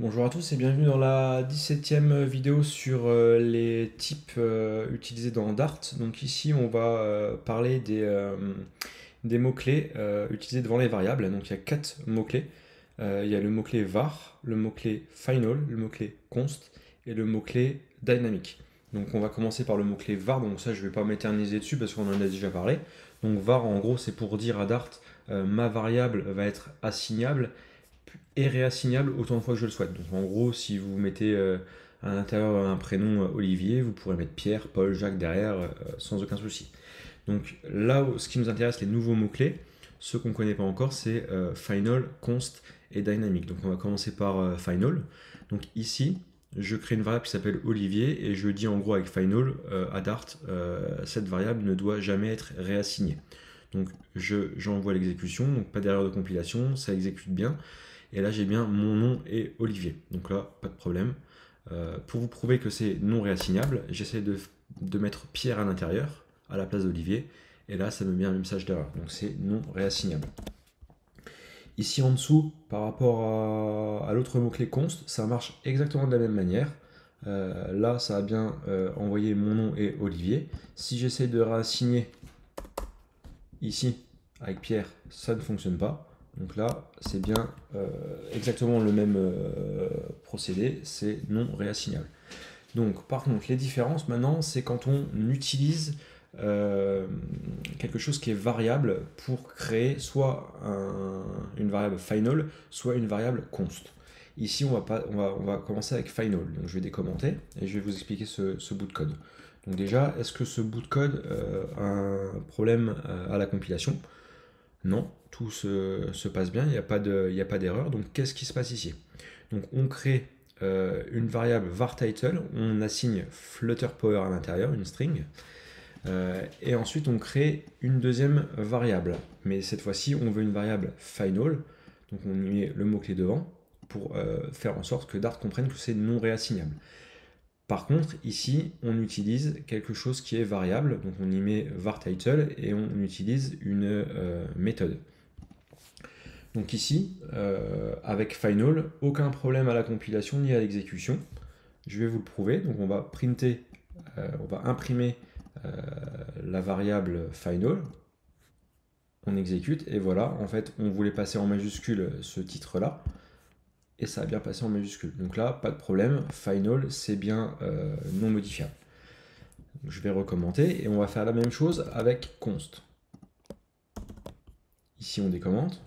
Bonjour à tous et bienvenue dans la 17e vidéo sur les types utilisés dans Dart. Donc ici on va parler des mots-clés utilisés devant les variables. Donc il y a quatre mots-clés. Il y a le mot-clé var, le mot-clé final, le mot-clé const et le mot-clé dynamic. Donc on va commencer par le mot-clé var, donc ça je ne vais pas m'éterniser dessus parce qu'on en a déjà parlé. Donc var en gros c'est pour dire à Dart ma variable va être assignable et réassignable autant de fois que je le souhaite. Donc en gros, si vous mettez à l'intérieur un prénom Olivier, vous pourrez mettre Pierre, Paul, Jacques derrière sans aucun souci. Donc là, ce qui nous intéresse, les nouveaux mots-clés, ceux qu'on ne connaît pas encore, c'est final, const et dynamic. Donc on va commencer par final. Donc ici, je crée une variable qui s'appelle Olivier et je dis en gros avec final à Dart, cette variable ne doit jamais être réassignée. Donc j'envoie l'exécution, donc pas d'erreur de compilation, ça exécute bien. Et là, j'ai bien mon nom et Olivier. Donc là, pas de problème. Pour vous prouver que c'est non réassignable, j'essaie de mettre Pierre à l'intérieur, à la place d'Olivier. Et là, ça me met un message d'erreur. Donc c'est non réassignable. Ici en dessous, par rapport à l'autre mot-clé const, ça marche exactement de la même manière. Là, ça a bien envoyé mon nom et Olivier. Si j'essaie de réassigner ici avec Pierre, ça ne fonctionne pas. Donc là, c'est bien exactement le même procédé, c'est non réassignable. Donc par contre, les différences maintenant, c'est quand on utilise quelque chose qui est variable pour créer soit une variable final, soit une variable const. Ici, on va commencer avec final. Donc je vais décommenter et je vais vous expliquer ce bout de code. Donc déjà, est-ce que ce bout de code a un problème à la compilation? Non, tout se passe bien, il n'y a pas d'erreur. Donc qu'est-ce qui se passe ici? Donc on crée une variable varTitle, on assigne flutterPower à l'intérieur, une string, et ensuite on crée une deuxième variable. Mais cette fois-ci, on veut une variable final, donc on y met le mot-clé devant pour faire en sorte que Dart comprenne que c'est non réassignable. Par contre, ici, on utilise quelque chose qui est variable, donc on y met varTitle et on utilise une méthode. Donc ici, avec final, aucun problème à la compilation ni à l'exécution. Je vais vous le prouver. Donc on va printer, on va imprimer la variable final. On exécute et voilà, en fait, on voulait passer en majuscule ce titre-là et ça a bien passé en majuscule. Donc là, pas de problème, final, c'est bien non modifiable. Donc je vais recommencer et on va faire la même chose avec const. Ici, on décommente.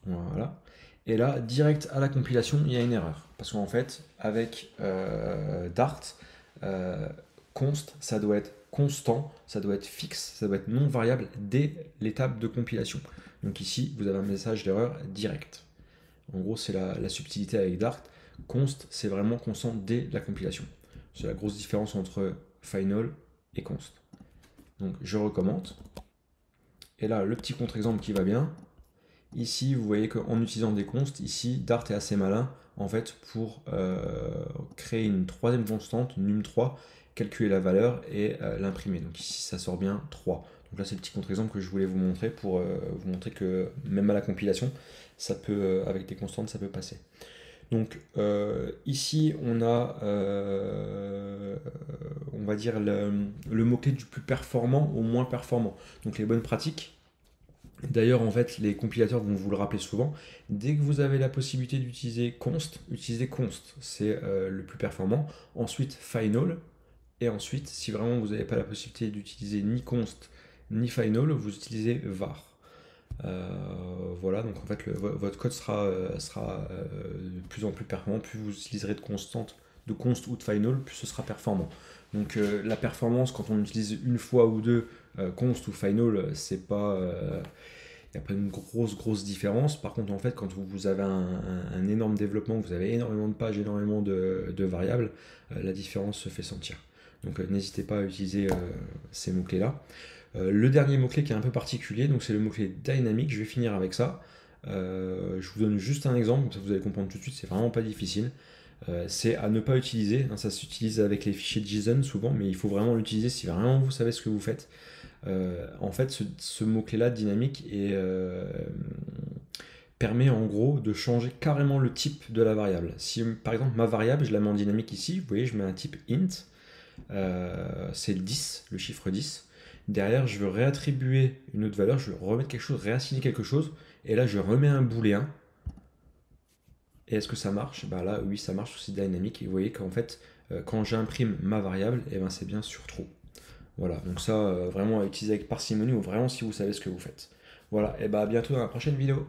Voilà. Et là, direct à la compilation, il y a une erreur. Parce qu'en fait, avec Dart, const, ça doit être constant, ça doit être fixe, ça doit être non variable dès l'étape de compilation. Donc ici, vous avez un message d'erreur direct. En gros, c'est la subtilité avec Dart. Const, c'est vraiment constant dès la compilation. C'est la grosse différence entre final et const. Donc je recommente. Et là, le petit contre-exemple qui va bien, ici, vous voyez qu'en utilisant des consts, ici, Dart est assez malin en fait pour créer une troisième constante, num3, calculer la valeur et l'imprimer. Donc ici, ça sort bien 3. Donc là, c'est le petit contre-exemple que je voulais vous montrer pour vous montrer que même à la compilation, ça peut, avec des constantes, ça peut passer. Donc ici, on a, on va dire, le mot-clé du plus performant au moins performant. Donc les bonnes pratiques. D'ailleurs, en fait, les compilateurs vont vous le rappeler souvent. Dès que vous avez la possibilité d'utiliser const, utilisez const. C'est le plus performant. Ensuite, final. Et ensuite, si vraiment vous n'avez pas la possibilité d'utiliser ni const ni final, vous utilisez var. Voilà, donc en fait, votre code sera de plus en plus performant. Plus vous utiliserez de constante, de const ou de final, plus ce sera performant. Donc la performance, quand on utilise une fois ou deux const ou final, c'est pas, il n'y a pas une grosse différence. Par contre, en fait, quand vous avez un énorme développement, vous avez énormément de pages, énormément de variables, la différence se fait sentir. Donc n'hésitez pas à utiliser ces mots-clés-là. Le dernier mot-clé qui est un peu particulier, donc c'est le mot-clé dynamique. Je vais finir avec ça. Je vous donne juste un exemple, comme ça vous allez comprendre tout de suite, c'est vraiment pas difficile. C'est à ne pas utiliser, hein, ça s'utilise avec les fichiers JSON souvent, mais il faut vraiment l'utiliser si vraiment vous savez ce que vous faites. En fait, ce mot-clé-là, dynamique, permet en gros de changer carrément le type de la variable. Si par exemple ma variable, je la mets en dynamique ici, vous voyez, je mets un type int, c'est le 10, le chiffre 10. Derrière, je veux réattribuer une autre valeur, je veux remettre quelque chose, réassigner quelque chose, et là je remets un booléen. Et est-ce que ça marche? Bah là, oui, ça marche aussi dynamique. Et vous voyez qu'en fait, quand j'imprime ma variable, et ben c'est bien sur true. Voilà, donc ça, vraiment à utiliser avec parcimonie, ou vraiment si vous savez ce que vous faites. Voilà, et bah à bientôt dans la prochaine vidéo.